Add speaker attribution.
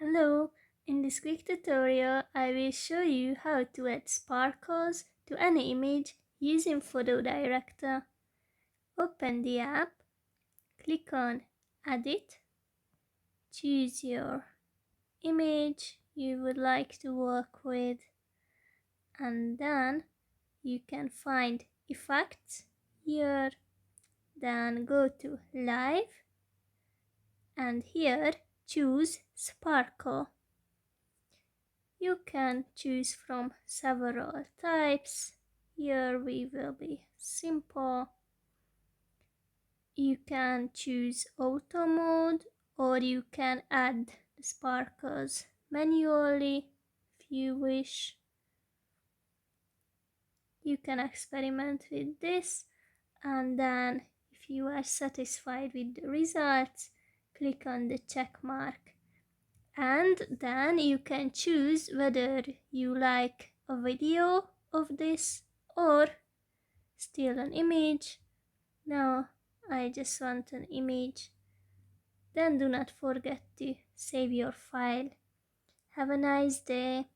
Speaker 1: Hello, in this quick tutorial I will show you how to add sparkles to any image using PhotoDirector. Open the app, click on Edit, choose your image you would like to work with, and then you can find Effects here, then go to Live, and here choose Sparkle. You can choose from several types. Here we will be simple. You can choose auto mode, or you can add the sparkles manually if you wish. You can experiment with this, and then if you are satisfied with the results, click on the check mark. And then you can choose whether you like a video of this or still an image. Now I just want an image. Then do not forget to save your file. Have a nice day.